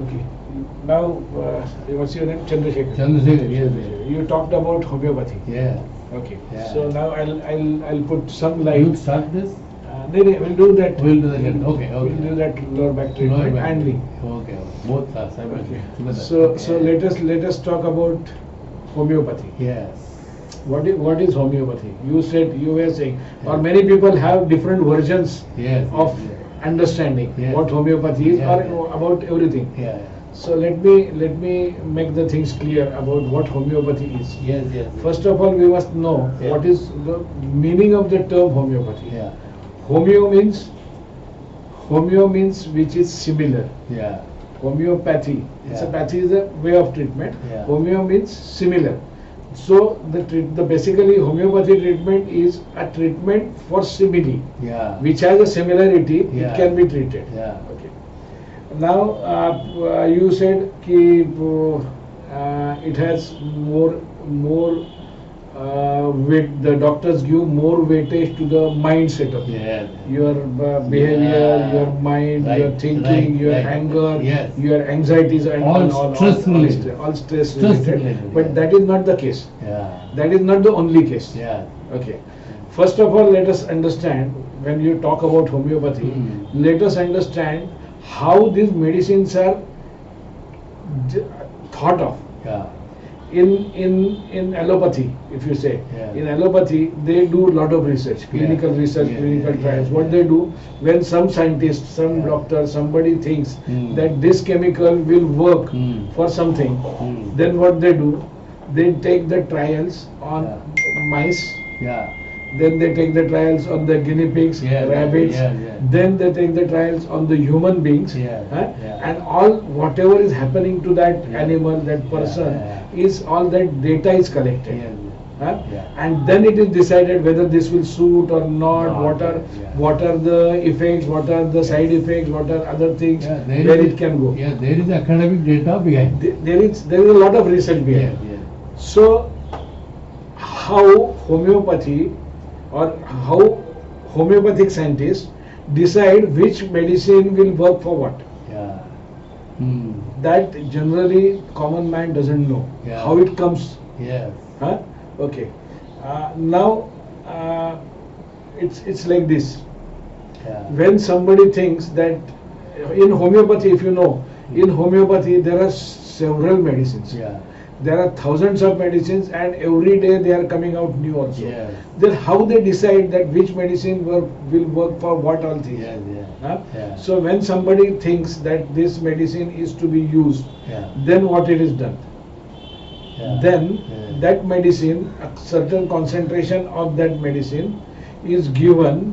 Okay. Now, what's your name? Chandrasekhar. Chandrasekhar, yes. You talked about homeopathy. Yeah. Okay. Yeah. So now I'll put some light. You start this? No, we'll do that. We'll do that later. Okay, okay. We'll do that lower back treatment and knee. Okay, both are separate. Okay. So let us talk about homeopathy. Yes. What is homeopathy? You were saying, or many people have different versions Yes. of Yes. understanding Yes. what homeopathy is, Yeah, or about everything. Yeah. So let me make the things clear about what homeopathy is. Yes, yes. First of all, we must know Yeah. what is the meaning of the term homeopathy. Yeah. Homeo means which is similar. Yeah. Homeopathy. It's a Yeah. pathy is a way of treatment. Yeah. Homeo means similar. So the basically homeopathy treatment is a treatment for simile, Yeah. which has a similarity. It Yeah. can be treated. Yeah. Okay. Now you said ki it has more weight. The doctors give more weightage to the mindset of Yeah. your behavior, Yeah. your mind, Right, your thinking, right, your right. anger, Yes. your anxieties, and All stress related. all stress Stress related. related, But yeah. that is not the case. Yeah. That is not the only case. Yeah. Okay. First of all, let us understand when you talk about homeopathy. Let us understand how these medicines are thought of. Yeah. In allopathy, if you say, Yeah. in allopathy they do a lot of research, clinical Yeah. research, Yeah, clinical yeah, trials. yeah, What yeah. they do, when some scientist, some Yeah. doctor, somebody thinks Mm. that this chemical will work Mm. for something, then what they do, they take the trials on mice, Yeah. then they take the trials on the guinea pigs, Yeah, rabbits, yeah, yeah. then they take the trials on the human beings, Yeah, yeah. and all whatever is happening to that Yeah. animal, that person, Yeah. is all that data is collected. Yeah. Yeah. And then it is decided whether this will suit or not, No, yeah. what are the effects, what are the side effects, what are other things, Yeah, where it can go. Yeah, there is academic data behind. There is a lot of research Yeah, behind. yeah. So how homeopathy or how homeopathic scientists decide which medicine will work for what? Yeah. Hmm. That generally common man doesn't know Yeah. how it comes. Yes. Huh? Okay. Now it's like this. Yeah. When somebody thinks that in homeopathy, if you know, in homeopathy there are several medicines. Yeah. There are thousands of medicines, and every day they are coming out new also. Yes. Then how they decide that which medicine will work for what all things? Yes, yeah. Huh? Yeah. So when somebody thinks that this medicine is to be used, Yeah. then what it is done? Yeah. Then Yeah. that medicine, a certain concentration of that medicine is given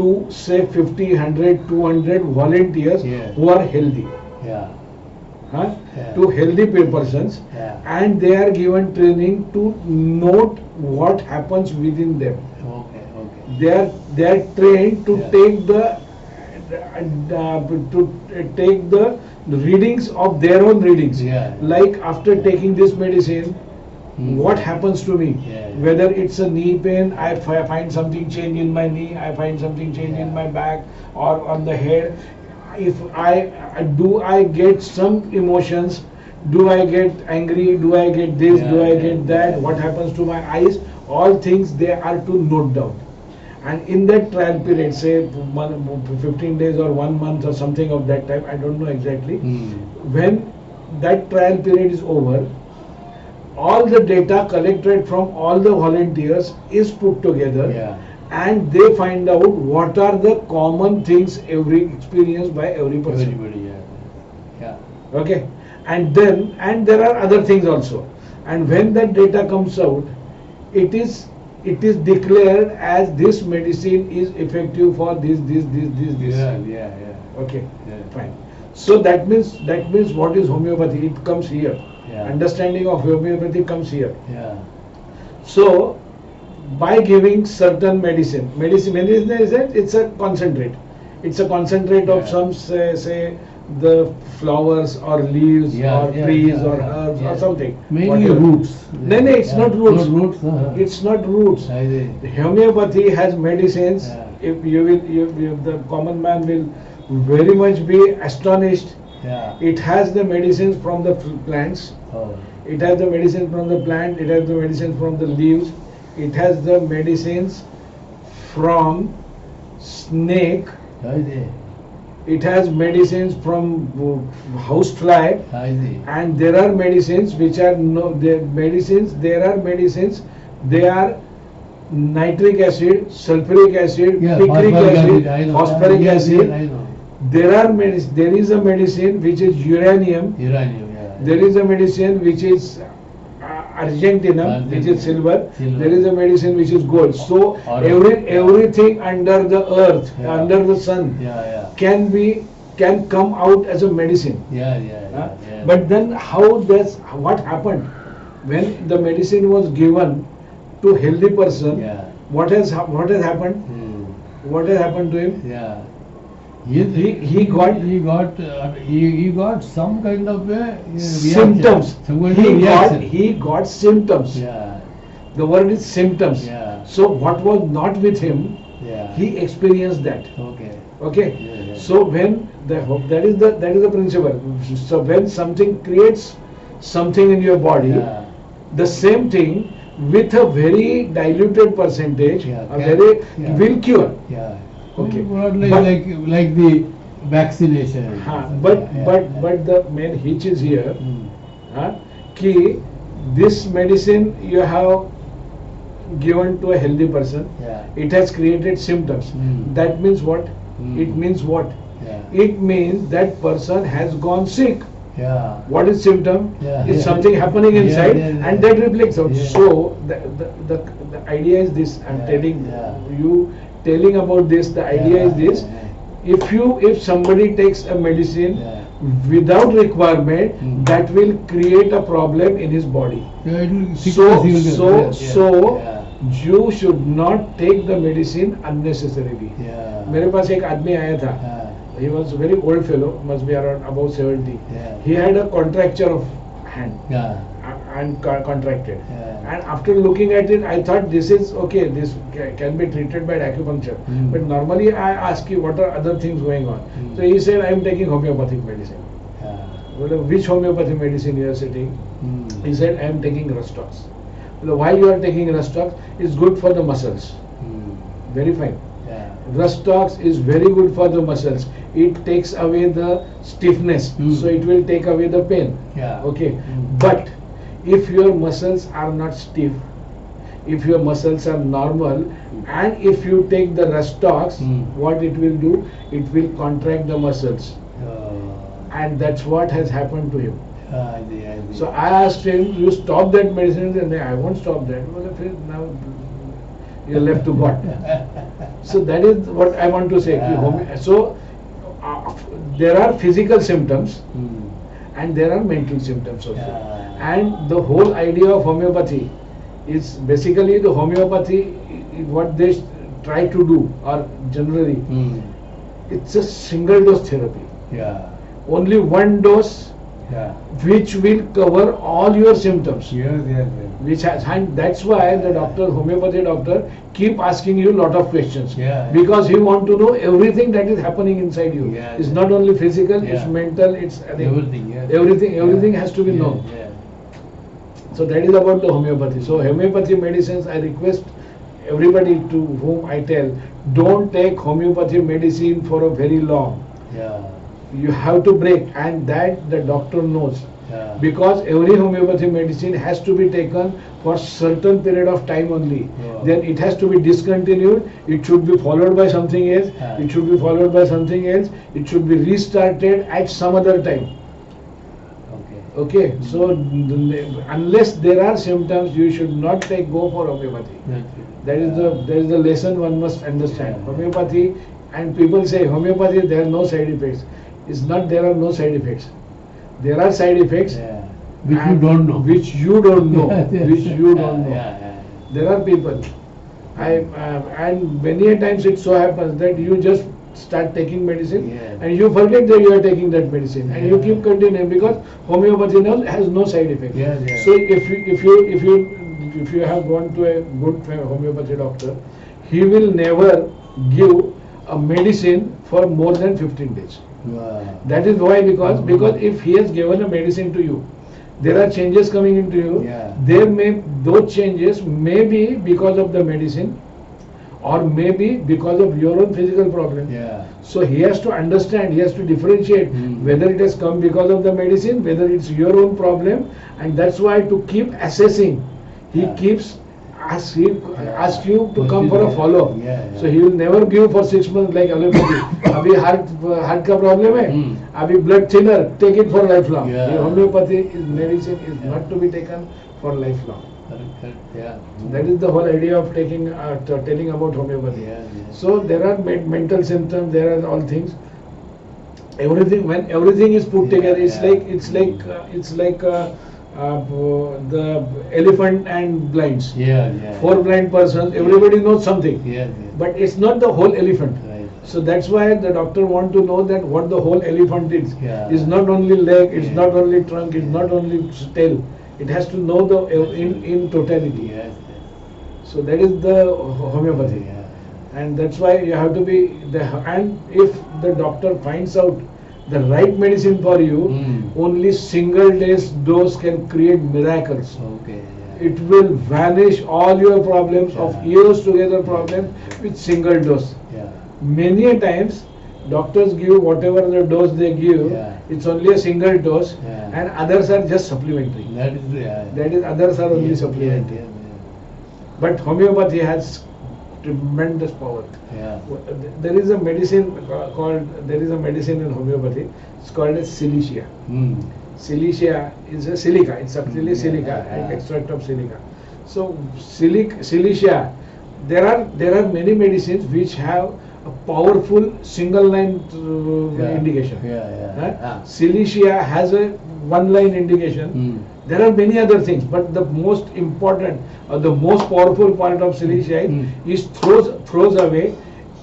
to say 50, 100, 200 volunteers Yeah. who are healthy. Yeah. Huh? Yeah. To healthy persons, Yeah. and they are given training to note what happens within them. Okay. Okay. They are trained to Yeah. take the readings of their own readings. Yeah. Like after taking this medicine, Hmm. what happens to me? Yeah. Whether it's a knee pain, I find something change in my knee, I find something change in Yeah. my back or on the head. If I get some emotions, do I get angry, do I get this, Yeah, do I yeah, get that, yeah. what happens to my eyes, all things they are to note down. And in that trial period, say 15 days or 1 month or something of that type, I don't know exactly, Hmm. when that trial period is over, all the data collected from all the volunteers is put together, Yeah. and they find out what are the common things experienced by every person. Everybody. Yeah. Yeah. Okay, and there are other things also, and when that data comes out, it is declared as this medicine is effective for this. Yeah. Yeah. Yeah. Okay, Yeah. fine. So that means what is homeopathy? It comes here. Yeah. Understanding of homeopathy comes here. Yeah. So by giving certain medicine is that it's a concentrate. It's a concentrate of Yeah. some say the flowers or leaves Yeah, or yeah, trees yeah, or yeah, herbs or yeah. something. Mainly Whatever. roots. No, it's Yeah. not roots. Not roots. It's not roots. I see. Homeopathy has medicines. Yeah. If the common man will very much be astonished Yeah. It has the medicines from the plants. Oh. It has the medicine from the plant. It has the medicine from the leaves. It has the medicines from snake. I see. It has medicines from housefly. I see. And there are medicines which are no medicines. There are medicines. They are nitric acid, sulfuric acid, Yeah, picric phosphoric acid, I know. phosphoric Yes, acid. yes, I know. There are there is a medicine which is uranium. Uranium, yeah. There is a medicine which is argentinum, which is silver. Silver. There is a medicine which is gold. So Or- everything under the earth, Yeah. under the sun, Yeah. can come out as a medicine. Yeah. Huh? But then what happened when the medicine was given to healthy person? Yeah. What has happened? Hmm. What has happened to him? Yeah. He got he got some kind of a reaction. symptoms. Some kind of reaction. He got symptoms. Yeah. The word is symptoms. Yeah. So what was not with him, Yeah. he experienced that. Okay. Okay. Yeah. So when that is the principle. So when something creates something in your body, Yeah. the same thing with a very diluted percentage, Yeah, a very yeah. will cure. Yeah. Okay. What But- like the vaccination. But the main hitch is here. Hmm. Ki this medicine you have given to a healthy person, Yeah. it has created symptoms. Hmm. That means what? Hmm. It means what? Yeah. It means that person has gone sick. Yeah. What is symptom? Yeah. Is Yeah. something happening Yeah, inside, yeah. and that reflects out. Yeah. So the idea is this. I'm Yeah, telling yeah. you, telling about this. The idea is this. If somebody takes a medicine Yeah. without requirement, Hmm. that will create a problem in his body. Yeah, it will- So sickness he will get. Yeah. you should not take the medicine unnecessarily. Yeah. मेरे पास एक आदमी आया था. Yeah. He was a very old fellow, must be around about 70. Yeah. He had a contracture of hand Yeah. and contracted. Yeah. And after looking at it, I thought this is okay. This can be treated by acupuncture. Hmm. But normally I ask you what are other things going on. Hmm. So he said I am taking homeopathic medicine. Yeah. Well, which homeopathic medicine you are taking? Hmm. He said I am taking Rustox. Well, why you are taking Rustox? It's good for the muscles. Hmm. Very fine. Yeah. Rustox is very good for the muscles. It takes away the stiffness, Hmm. so it will take away the pain. Yeah. Okay. Hmm. But if your muscles are not stiff, if your muscles are normal, and if you take the Rustox, Hmm. what it will do? It will contract the muscles, and that's what has happened to him. I see. So I asked him, "You stop that medicine?" And I won't stop that. Well, now you're left to God. So that is what I want to say. Yeah. So there are physical symptoms Hmm. and there are mental symptoms also. Yeah. And the whole idea of homeopathy is basically the homeopathy, what they try to do, or generally, Hmm. it's a single dose therapy. Yeah. Only one dose Yeah. which will cover all your symptoms. Yes. Which has, and that's why the homeopathy doctor, keep asking you lot of questions. Yeah. Because he want to know everything that is happening inside you. Yeah. It's not only physical, it's Yeah. mental, it's Everything. Yes. everything Yeah. has to be Yeah, known. Yeah. So that is about the homeopathy. So homeopathy medicines, I request everybody to whom I tell, don't take homeopathy medicine for a very long. Yeah. You have to break, and that the doctor knows. Yeah. Because every homeopathy medicine has to be taken for certain period of time only. Oh. Then it has to be discontinued. It should be followed by something else. Yeah. It should be followed by something else. It should be restarted at some other time. Okay. Okay. So unless there are symptoms, you should not go for homeopathy. That is the lesson one must understand. Yeah. Homeopathy, and people say homeopathy there are no side effects. It's not there are no side effects. There are side effects. Yeah. Which you don't know. Which you don't know. Yes. Which you don't know. Yeah. There are people. And many a times it so happens that you just start taking medicine Yeah. and you forget that you are taking that medicine and you Yeah. keep continuing because homeopathy now has no side effects. Yes, yes. So if you have gone to a good homeopathy doctor, he will never give a medicine for more than 15 days. Wow. That is why, because if he has given a medicine to you, there are changes coming into you. Yeah. Those changes may be because of the medicine, or maybe because of your own physical problem. Yeah. So he has to understand, he has to differentiate whether it has come because of the medicine, whether it's your own problem, and that's why to keep assessing, he Yeah. keeps ask you to come for a Yeah, follow. yeah, yeah. So he will never give for 6 months like allopathy. अभी heart का problem है, अभी blood thinner, take it for lifelong. Yeah. The homeopathy is medicine is Yeah. not to be taken for lifelong. Correct, correct, yeah. That is the whole idea of telling about homeopathy. Yeah, yeah. So there are mental symptoms, there are all things. Everything, when everything is put Yeah, together, yeah. it's like the elephant and blinds. Yeah, yeah. Four blind persons, everybody knows something, Yeah, yeah. but it's not the whole elephant. Right. So that's why the doctor want to know that what the whole elephant is. Yeah. It's not only leg, it's Yeah. not only trunk, it's not only tail. It has to know the in totality. Yes, So that is the homeopathy. yes. And that's why you have to be and if the doctor finds out the right medicine for you, only single dose can create miracles. Okay, yeah. It will vanish all your problems of Yeah. years together problems with single dose. Yeah. Many a times doctors give whatever the dose they give, Yeah. it's only a single dose, Yeah. and others are just supplementary. That is, yeah. That is, others are only Yeah, supplementary. yeah, But homeopathy has tremendous power. yeah. There is a medicine in homeopathy. It's called as silicia. Hmm. Silicia is a silica. It's actually Yeah, silica, yeah. an extract of silica. So silicia, there are many medicines which have a powerful single line Yeah. indication. Yeah, yeah. Huh? Ah. Silicia has a one line indication. Hmm. There are many other things, but the most important or the most powerful part of silicia is throws away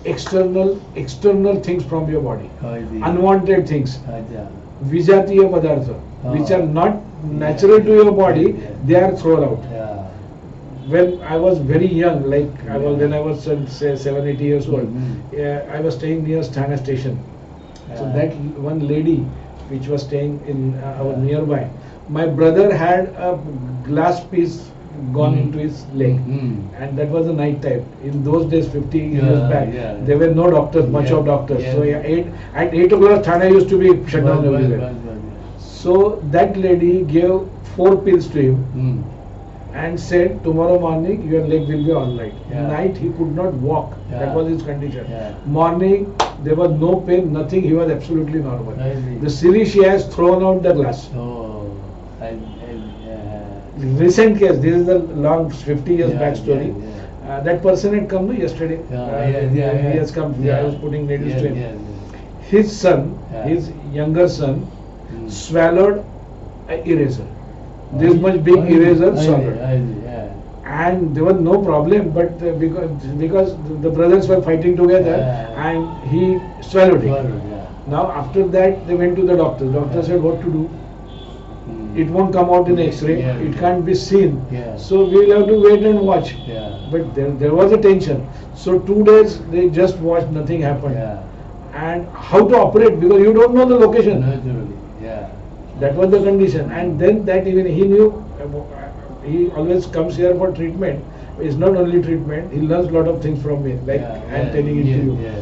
external things from your body, I see. unwanted things, Acha. vijatiya padartha, which are not natural to your body, Yeah. they are thrown out. Yeah. When I was very young, when I was say 7-8 years old, I was staying near Sthana station. So Yeah. that one lady which was staying in our Yeah. nearby, my brother had a glass piece gone into his leg, and that was the night time. In those days, 50 years back, yeah. there were no doctors, much Yeah, of doctors. yeah. So at 8 o'clock, Thane used to be shut down Bas, bas, everywhere. bas, bas. So that lady gave 4 pills to him Hmm. and said, tomorrow morning your leg will be all right. Yeah. Night he could not walk. Yeah. That was his condition. Yeah. Morning there was no pain, nothing. He was absolutely normal. I see. The silicia has thrown out the glass. Oh, Recent case. This is the long 50 years Yeah, back story. yeah, yeah. That person had come yesterday. Yeah. He has come. I was putting needles to him. Yeah. His son, Yeah. his younger son, Hmm. swallowed an eraser. This much big eraser swallowed. Yeah. And there was no problem, but because the brothers were fighting together, Yeah. and he swallowed it. Swallowed, yeah. Now after that they went to the doctor. Doctor said what to do. Hmm. It won't come out in X-ray. Yeah. It can't be seen. Yeah. So we'll have to wait and watch. Yeah. But there was a tension. So 2 days they just watched, nothing happened. Yeah. And how to operate, because you don't know the location. Naturally, yeah. That was the condition. And then that even he knew, he always comes here for treatment. It's not only treatment, he learns lot of things from me, like I am telling it to you. Yeah.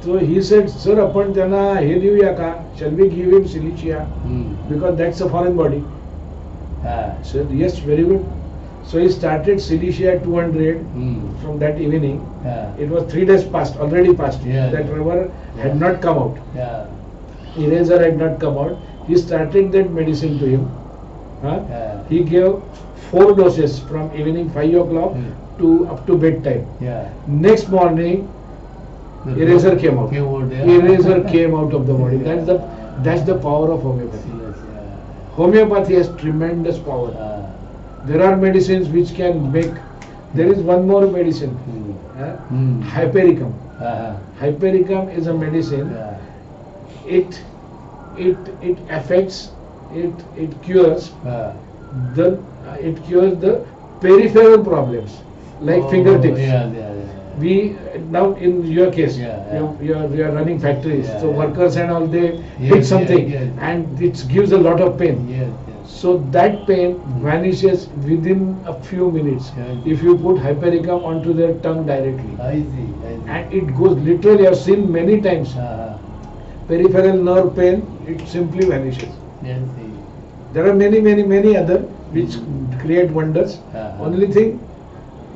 So he said, sir, आपण त्यांना हे देऊया का? Shall we give him silicia? Hmm. Because that's a foreign body. Ah. Said, yes, very good. So he started silicia at 200 Hmm. from that evening. Yeah. It was 3 days past, already past. Yeah. That rubber had not come out. Yeah. Eraser had not come out. He started that medicine to him. Huh? Yeah. He gave 4 doses from evening 5 o'clock to up to bedtime. Yeah. Next morning, eraser came out. yeah. Eraser came out of the body. That's the power of homeopathy. Yes, yeah. Homeopathy has tremendous power. Ah. There are medicines which can make. There is one more medicine, Hmm. huh? Hypericum. Ah. Hypericum is a medicine. Yeah. It affects. It cures Ah. the peripheral problems like fingertips. Yeah. we now in your case, Yeah. you are running factories, Yeah, so yeah. workers and all they Yes, hit something, yes. and it gives a lot of pain. Yes. So that pain vanishes within a few minutes Yes. if you put hypericum onto their tongue directly, I see. and it goes literally. I've seen many times. Peripheral nerve pain, it simply vanishes. Yes, see. There are many other which create wonders. Only thing,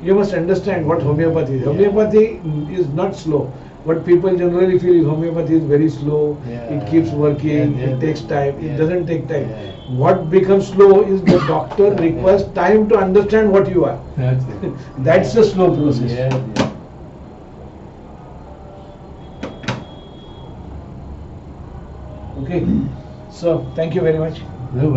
you must understand what homeopathy is. Yeah. Homeopathy is not slow. What people generally feel is homeopathy is very slow. Yeah. It keeps working. Yes, It takes time. yes. It doesn't take time. Yeah. What becomes slow is the doctor requires time to understand what you are. That's it. That's the slow process. Yes. Okay. So thank you very much. No,